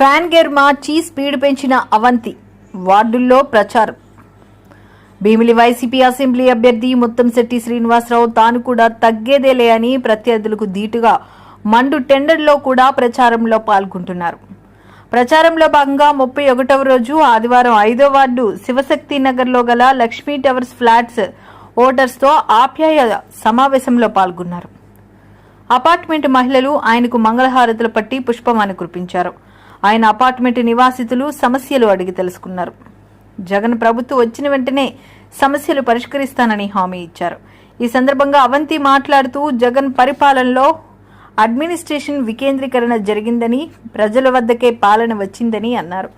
Fan gear మార్చి speed పెంచిన అవంతి వార్డుల్లో ప్రచారం. భీమిలి వైసీపీ అసెంబ్లీ అభ్యర్థి ముత్తంశెట్టి శ్రీనివాసరావు తాను కూడా తగ్గేదేలే అని ప్రత్యర్థులకు ధీటుగా మండు టెండర్లో కూడా ప్రచారంలో పాల్గొంటున్నారు. ప్రచారంలో భాగంగా 31వ రోజు ఆదివారం 5వ వార్డు శివశక్తి నగర్లో గల లక్ష్మీ టవర్స్ ఫ్లాట్స్ ఓటర్స్తో ఆప్యాయ సమావేశంలో పాల్గొన్నారు. అపార్ట్మెంట్ మహిళలు ఆయనకు మంగళహారతులు పట్టి పుష్పమాల కురిపించారు. ఆయన అపార్ట్మెంట్ నివాసితులు సమస్యలు అడిగి తెలుసుకున్నారు. జగన్ ప్రభుత్వం వచ్చిన వెంటనే సమస్యలు పరిష్కరిస్తానని హామీ ఇచ్చారు. ఈ సందర్భంగా అవంతి మాట్లాడుతూ జగన్ పరిపాలనలో అడ్మినిస్ట్రేషన్ వికేంద్రీకరణ జరిగిందని, ప్రజల వద్దకే పాలన వచ్చిందని అన్నారు.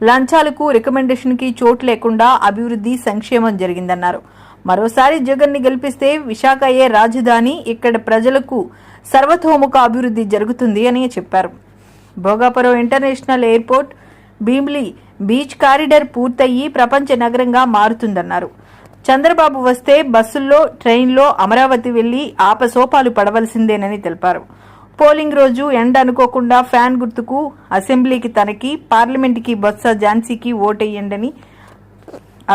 లంచాలకు రికమెండేషన్కి చోటు లేకుండా అభివృద్ధి సంక్షేమం జరిగిందన్నారు. మరోసారి జగన్ ని గెలిపిస్తే విశాఖయే రాజధాని, ఇక్కడ ప్రజలకు సర్వతోముఖ అభివృద్ధి జరుగుతుంది అని చెప్పారు. Bhogapuram international airport, Bheemili beach corridor పూర్తయ్యి ప్రపంచ నగరంగా మారుతుందన్నారు. చంద్రబాబు వస్తే బస్సుల్లో, ట్రైన్లో అమరావతి వెళ్లి ఆపసోపాలు పడవలసిందేనని తెలిపారు. పోలింగ్ రోజు ఎండ అనుకోకుండా ఫ్యాన్ గుర్తుకు అసెంబ్లీకి తనకి, పార్లమెంటుకి బొత్స ఝాన్సీకి ఓటెయ్యండని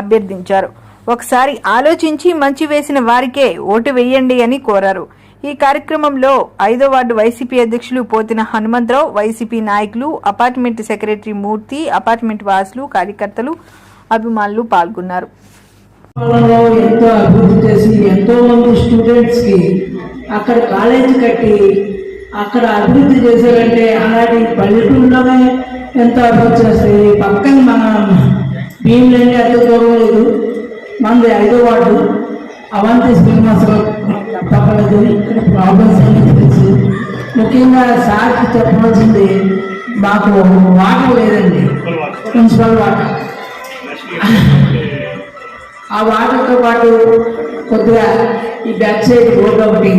అభ్యర్థించారు. ఒకసారి ఆలోచించి మంచి వేసిన వారికే ఓటు వేయండి అని కోరారు. ఈ కార్యక్రమంలో 5వ వార్డు వైసీపీ అధ్యక్షులు పోతిన హనుమంతరావు, వైసీపీ నాయకులు, అపార్ట్మెంట్ సెక్రటరీ మూర్తి, అపార్ట్మెంట్ వాసులు, కార్యకర్తలు, అభిమానులు పాల్గొన్నారు. ఎంతో అభివృద్ధి చేసి ఎంతో మంది స్టూడెంట్స్ కి అక్కడ కాలేజీ కట్టి అక్కడ అభివృద్ధి చేశారంటే అలాంటి పల్లెటూరులోనే ఎంతో అభివృద్ధి చేస్తాయి. పక్కన మన భీములంటే ఎంతో దూరం లేదు, మనది 5వ వార్డు అవంతి శ్రీనివాసరావు తప్పలేదు. ఇక్కడ ప్రాబ్లమ్స్ అన్ని తెలుసు. ముఖ్యంగా సార్కి చెప్పవలసింది, మాకు వాటర్ లేదండి, మున్సిపల్ వాటర్. ఆ వాటర్తో పాటు కొద్దిగా ఈ బ్యాక్ సైడ్ రోడ్ ఒకటి,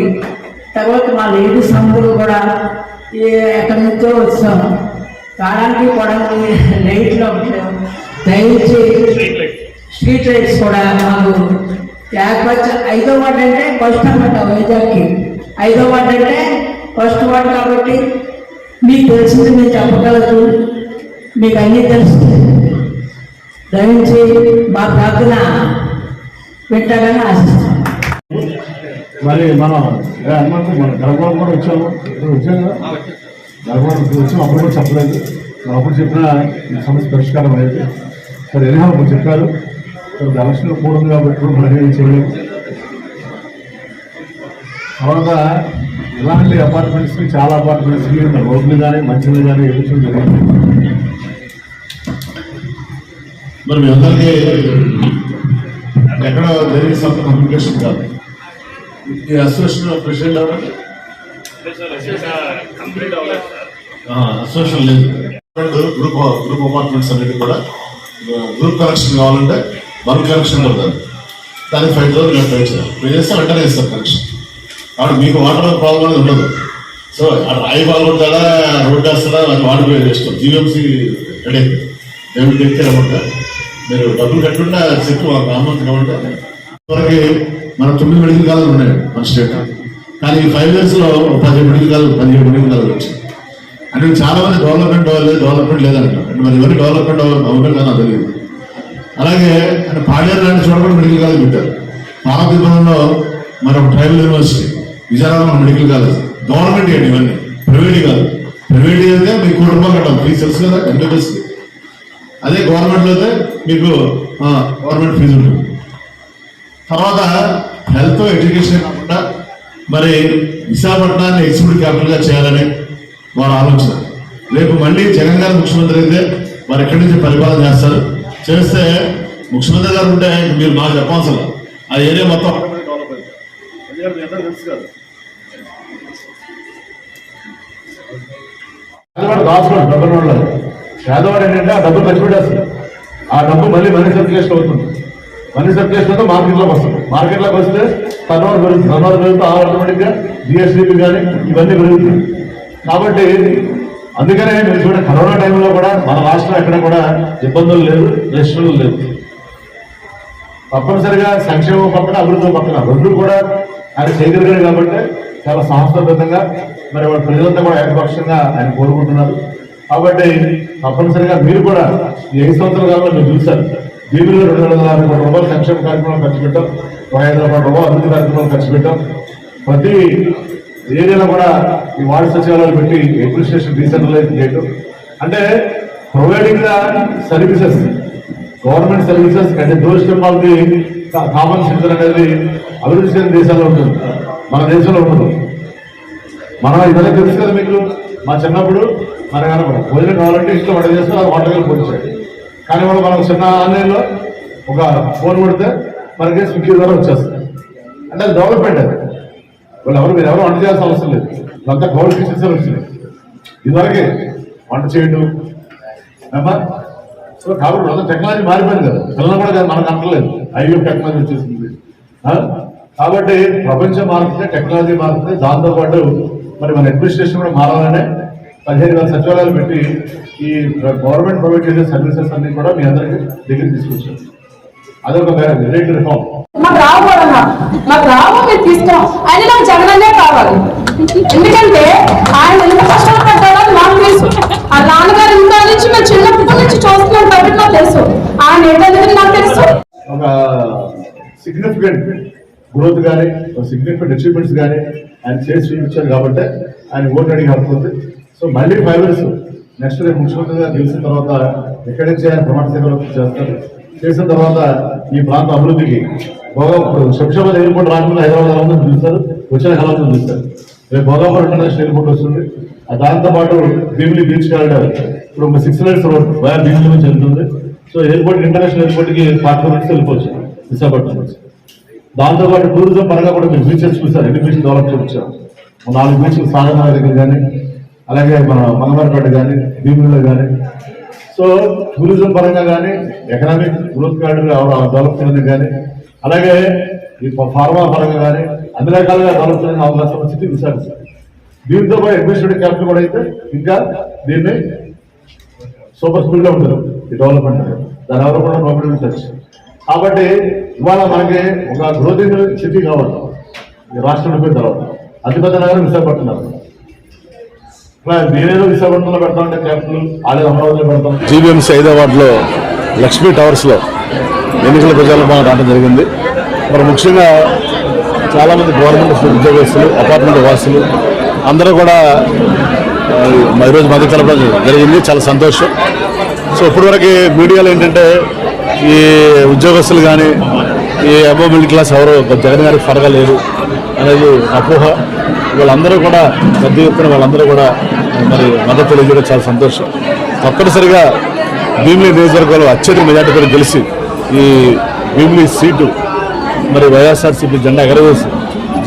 తర్వాత మా లేడీస్ అందరూ కూడా ఎక్కడి నుంచో వచ్చాము, కాలానికి పొడవకి లైట్లు దయచేసి స్ట్రీట్ లైట్స్ కూడా మాకు ఏర్పరచ. 5వ వార్డు అంటే ఫస్ట్ అనమాట వైజాగ్కి. 5వ వార్డు అంటే ఫస్ట్ వార్డు కాబట్టి మీకు తెలిసింది నేను చెప్పగలదు, మీకు అన్నీ తెలుస్తుంది. దయించి మా ప్రార్థన పెట్టాలని ఆశిస్తాను. మరి మనం గర్భం కూడా వచ్చాము కదా, గర్భం వచ్చాము. అప్పుడు కూడా చెప్పలేదు, అప్పుడు చెప్పిన ఈ సమస్య పరిష్కారం అయ్యేది. సరే ఏదైనా అప్పుడు చెప్పారు. ఎలక్షన్లో కూడదు కాబట్టి మనకి ఏం చేయలేదు. తర్వాత ఇలాంటి అపార్ట్మెంట్స్కి, చాలా అపార్ట్మెంట్స్కి రోడ్లు కానీ మంచిలు కానీ ఎదుర్కొంటూ జరిగింది. మరి మీ అందరికీ ఎక్కడ జరిగిన సొంత కమ్యూనికేషన్ కాదు. ఈ అసోసియేషన్ ప్రెసిడెంట్ అవ్వాలి, అసోసియేషన్ లేదు. గ్రూప్ అపార్ట్మెంట్స్ అనేది కూడా గ్రూప్ కనెక్షన్ కావాలంటే బల్క్ కనెక్షన్ పడుతుంది. దానికి 5,000 మేము పే చేయాలి. పే చేస్తే వెంటనే ఇస్తారు కనెక్షన్. కాబట్టి మీకు వాటర్ ప్రాబ్లం అనేది ఉండదు. సో అక్కడ రాయి పాల్గొంటారా, రోడ్డు వేస్తారా, వాటర్ పే చేస్తాం. జీవీఎంసీ రెడీ అవుతుంది. దేవుడికి ఎక్కారన్నమాట. మీరు డబ్బులు కట్టుకుంటే చెక్కు అమౌంట్ కాబట్టి వరకు మన 9 మెడికల్ కాలేజీలు ఉన్నాయి మన స్టేట్. కానీ ఈ 5 yearsలో 17 మెడికల్ కాలేజీలు వచ్చాయి. అంటే చాలా మంది డెవలప్మెంట్ లేదంటారు. మరి ఎవరికి డెవలప్మెంట్ అవ్వడం కానీ తెలియదు. అలాగే అంటే పాడేరు లాంటి చోట కూడా మెడికల్ కాలేజ్ పెట్టారు. పార్వతీపురంలో మన ట్రైబల్ యూనివర్సిటీ, విజయనగరంలో మెడికల్ కాలేజ్. గవర్నమెంట్ ఏంటి ఇవన్నీ, ప్రైవేట్ కాదు. ప్రైవేట్ అయితే మీకు ₹1 కట్టాలి, ఫీజు తెలుసు కదా ఎంబీబీఎస్కి. అదే గవర్నమెంట్లో అయితే మీకు గవర్నమెంట్ ఫీజు ఉంటుంది. తర్వాత హెల్త్ ఎడ్యుకేషన్ కాకుండా మరి విశాఖపట్నాన్ని ఎగ్జిక్యూటివ్ క్యాపిటల్గా చేయాలని వారు ఆలోచన. రేపు మళ్ళీ జగన్ గారు ముఖ్యమంత్రి అయితే వారు ఎక్కడి నుంచి పరిపాలన చేస్తారు. చేస్తే ముఖ్యమంత్రి గారు ఉంటే మీరు మాకు చెప్పాల్సిన ఆ ఏరియా మొత్తం డెవలప్ అయింది. తెలుసు కదా, దాచుకోండి డబ్బులు ఉండలేదు. పేదవాడు ఏంటంటే ఆ డబ్బులు ఖర్చు పెట్టేస్తుంది. ఆ డబ్బు మళ్ళీ మనీ సర్క్యులేషన్ అవుతుంది. మనీ సర్క్యులేషన్ అయితే మార్కెట్లోకి వస్తుంది. మార్కెట్లోకి వస్తే టర్నోవర్ పెరుగుతుంది. టర్నోవర్ పెరుగుతూ ఆటోమేటిక్గా జిఎస్టీపీ కానీ ఇవన్నీ పెరుగుతాయి. కాబట్టి అందుకనే మీరు చూడండి, కరోనా టైంలో కూడా మన రాష్ట్రంలో ఎక్కడ కూడా ఇబ్బందులు లేదు, రెస్ట్రులు లేదు. తప్పనిసరిగా సంక్షేమం పక్కన అభివృద్ధి పక్కన రెండు కూడా ఆయన చేయగలిగారు. కాబట్టి చాలా సంస్థాగతంగా మరి ప్రజలంతా కూడా ఏకపక్షంగా ఆయన కోరుకుంటున్నారు. కాబట్టి తప్పనిసరిగా మీరు కూడా ఈ 5 సంవత్సరాల కాలంలో మీరు చూశారు, భీమిలో 260 కోట్ల రూపాయలు సంక్షేమ కార్యక్రమాలు ఖర్చు పెట్టాం, 500 కోట్ల రూపాయలు అభివృద్ధి కార్యక్రమాలు ఖర్చు పెట్టాం. ప్రతి ఏరియాలో కూడా ఈ వార్డు సచివాలయాలు పెట్టి అడ్మినిస్ట్రేషన్ డీసెంట్రలైజ్ చేయడం, అంటే providing the services, government services అంటే door step of the common citizen అనేది అభివృద్ధి చెందిన దేశాల్లో ఉంటుంది, మన దేశంలో ఉండదు. మనం ఇవన్నీ తెలుసు కదా మీకు. మా చిన్నప్పుడు మన భోజనం కావాలంటే ఇంట్లో వంట చేస్తే అది హోటల్కి పోయించాడు. కానీ వాళ్ళు మనం చిన్న ఆన్లైన్లో ఒక ఫోన్ కొడితే మనకి స్విగ్గీ ద్వారా వచ్చేస్తుంది. అంటే అది డెవలప్మెంట్. అది వాళ్ళు మీరు ఎవరు వంట చేయాల్సిన అవసరం లేదు, అంతా గవర్నమెంట్ కిచెన్స్ వచ్చింది. ఇదివరకే వంట చేయడం సో కాబట్టి అంత టెక్నాలజీ మారిపోయింది కదా, పిల్లలు కూడా మనకు అంటలేదు, ఐవీ టెక్నాలజీ వచ్చేసింది. కాబట్టి ప్రపంచం మారుతుంది, టెక్నాలజీ మారుతుంది, దాంతోపాటు మరి మన అడ్మినిస్ట్రేషన్ కూడా మారాలనే 15,000 సచివాలయాలు పెట్టి ఈ గవర్నమెంట్ ప్రొవైడ్ చేసే సర్వీసెస్ అన్ని కూడా మీ అందరికీ దగ్గర తీసుకొచ్చారు. అదొక గ్రేట్ రిఫార్మ్. మాకు రావకూడదా, మాకు రావు మీరు తీసుకో అని నాకు జగనన్నే కావాలి. ఎందుకంటే ఆయన ఎంత కష్టాలు పడ్డాడో నాకు తెలుసు. ఆ నాన్నగారు ఇంకా నుంచి మేము చిన్నప్పటి నుంచి చూస్తున్నాం కాబట్టి నాకు తెలుసు. ఆయన ఏంటనేది నాకు తెలుసు. ఒక సిగ్నిఫికెంట్ గ్రోత్ కానీ సిగ్నిఫికెంట్ అచీవ్మెంట్స్ కానీ ఆయన చేసి చూపించారు కాబట్టి ఆయన ఓటు అడిగి అవుతుంది. సో మళ్ళీ 5 years నెక్స్ట్ రేపు ముఖ్యమంత్రిగా గెలిచిన తర్వాత ఎక్కడి నుంచి ఆయన ప్రమాణ సేవలు చేస్తారు. చేసిన తర్వాత ఈ ప్రాంత అభివృద్ధికి శంషాబాద్ ఎయిర్పోర్ట్ రాకుండా హైదరాబాద్ ఎలా చూస్తారు, వచ్చిన ఎలా చూస్తారు. రేపు భోగాపురం ఇంటర్నేషనల్ ఎయిర్పోర్ట్ వస్తుంది. దాంతోపాటు భీమిలి బీచ్ కారిడార్ ఇప్పుడు 6 lanes రోడ్ వయా భీమిలి నుంచి వెళ్తుంది. సో ఎయిర్పోర్ట్ ఇంటర్నేషనల్ ఎయిర్పోర్ట్కి 40 minutes వెళ్ళిపోవచ్చు విశాఖపట్నం నుంచి. దాంతోపాటు టూరిజం పరంగా కూడా మీరు బీచెస్ చూసారు, ఎన్ని బీచ్ డెవలప్ చేయించారు. 4 బీచ్లు సాగర్ దగ్గర కానీ, అలాగే మన మంగళవారిపేట కానీ, భీమిలో కానీ. సో టూరిజం పరంగా కానీ, ఎకనామిక్ గ్రోత్ కారిడార్ డెవలప్ చేయడానికి కానీ, అలాగే ఈ ఫార్మా పరంగా కానీ అన్ని రకాలుగా డెవలప్ చేయడానికి అవకాశం వచ్చింది విశాఖ. దీంతో పాటు అడ్మినిస్ట్రేటివ్ క్యాపిటల్ కూడా అయితే ఇంకా దీన్ని సూపర్ స్పీడ్గా ఉంటుంది ఈ డెవలప్మెంట్. దాని ఎవరు కూడా నోబెల్ టచ్. కాబట్టి ఇవాళ మనకి ఒక గ్రోతింగ్ సిటీ కావాలి రాష్ట్రం అయిపోయిన తర్వాత. అతిపెద్ద నగరం విశాఖపట్నం. నేనేదో విశాఖపట్నంలో పెడతామంటే క్యాపిటల్, అదే అమరావతిలో పెడతాం. జీవీఎంసీ 5వ వార్డులో లక్ష్మీ టవర్స్లో ఎన్నికల ప్రచారంలో రావడం జరిగింది. మరి ముఖ్యంగా చాలామంది గవర్నమెంట్ ఉద్యోగస్తులు, అపార్ట్మెంట్ వాసులు అందరూ కూడా ఈరోజు మద్దతు తెలపడం జరిగింది. చాలా సంతోషం. సో ఇప్పటివరకు మీడియాలో ఏంటంటే ఈ ఉద్యోగస్తులు కానీ ఈ అబోవ్ మిడిల్ క్లాస్ ఎవరు జగన్ గారికి పడగలేరు అనేది అపోహ. వాళ్ళందరూ కూడా పెద్ద ఎత్తున వాళ్ళందరూ కూడా మరి మద్దతు తెలియజేయడం చాలా సంతోషం. తప్పనిసరిగా భీమిలి నియోజకవర్గంలో అత్యధిక మెజార్టీతో గెలిచి ఈ భీమిలి సీటు మరి వైఎస్ఆర్సీపీ జెండా ఎగరవేసి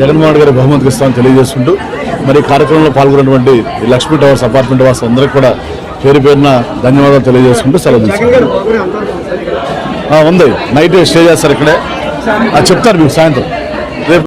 జగన్మోహన్ గారి బహుమతికి ఇస్తామని తెలియజేసుకుంటూ మరి కార్యక్రమంలో పాల్గొన్నటువంటి ఈ లక్ష్మీ టవర్స్ అపార్ట్మెంట్ వాసు అందరికీ కూడా పేరు పేరున ధన్యవాదాలు తెలియజేసుకుంటూ సెలవు తీసుకుంటాం. ఉంది, నైట్ స్టే చేస్తారు ఇక్కడే, చెప్తారు మీకు సాయంత్రం.